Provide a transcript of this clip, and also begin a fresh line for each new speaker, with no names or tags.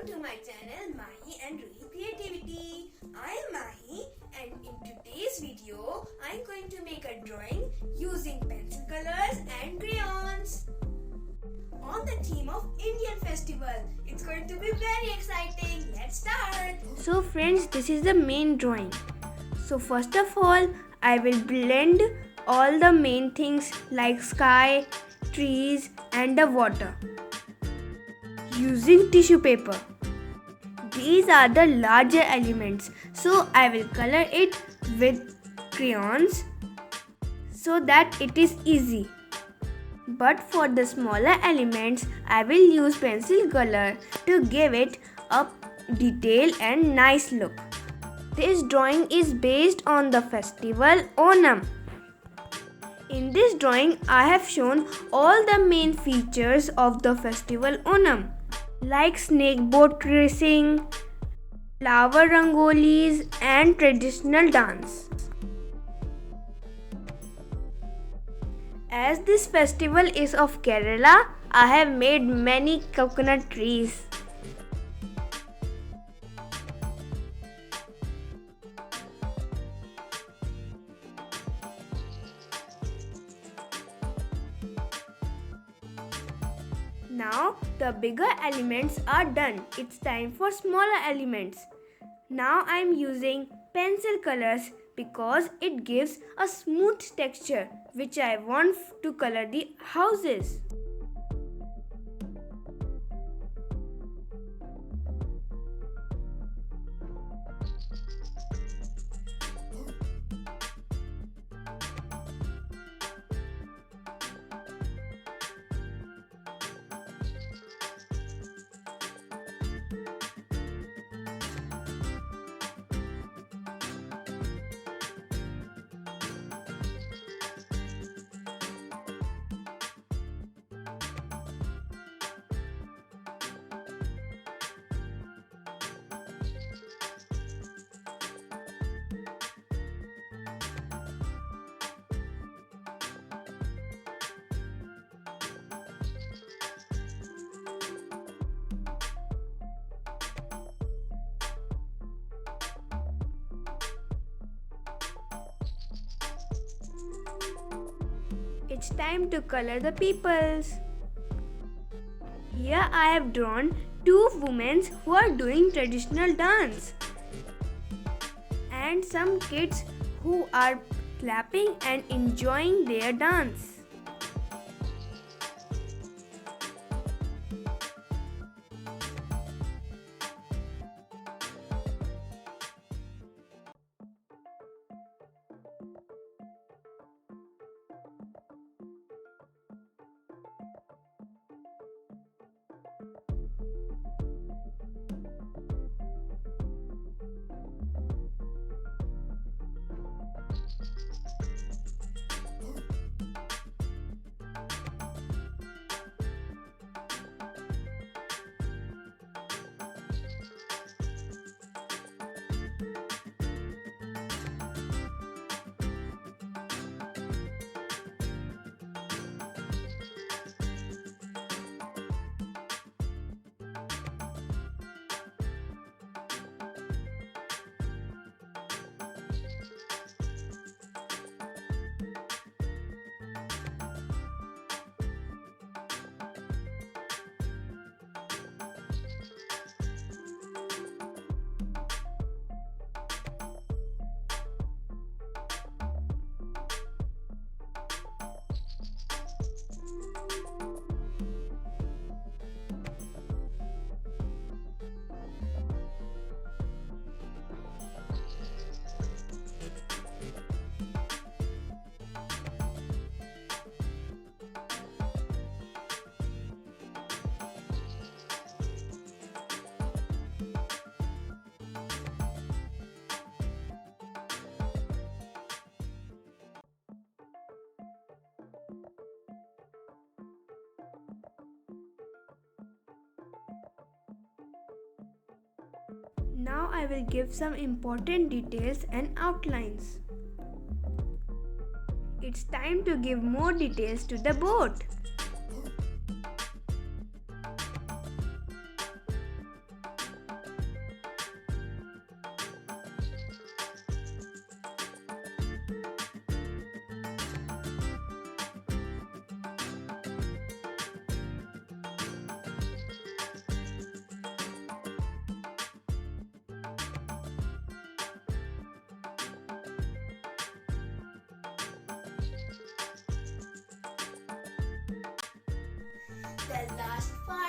Welcome to my channel Mahi and Ruhi Creativity. I am Mahi and in today's video I am going to make a drawing using pencil colors and crayons on the theme of Indian festival. It's going to be very exciting. Let's start.
So friends, this is the main drawing. So first of all, I will blend all the main things like sky, trees and the water using tissue paper. These are the larger elements, so I will color it with crayons so that it is easy. But for the smaller elements, I will use pencil color to give it a detail and nice look. This drawing is based on the festival Onam. In this drawing, I have shown all the main features of the festival Onam, like snake boat racing, flower rangolis and traditional dance. As this festival is of Kerala, I have made many coconut trees. Now the bigger elements are done. It's time for smaller elements. Now I am using pencil colors because it gives a smooth texture which I want to color the houses. It's time to color the peoples. Here I have drawn two women who are doing traditional dance and some kids who are clapping and enjoying their dance. Now I will give some important details and outlines. It's time to give more details to the boat.
the last part.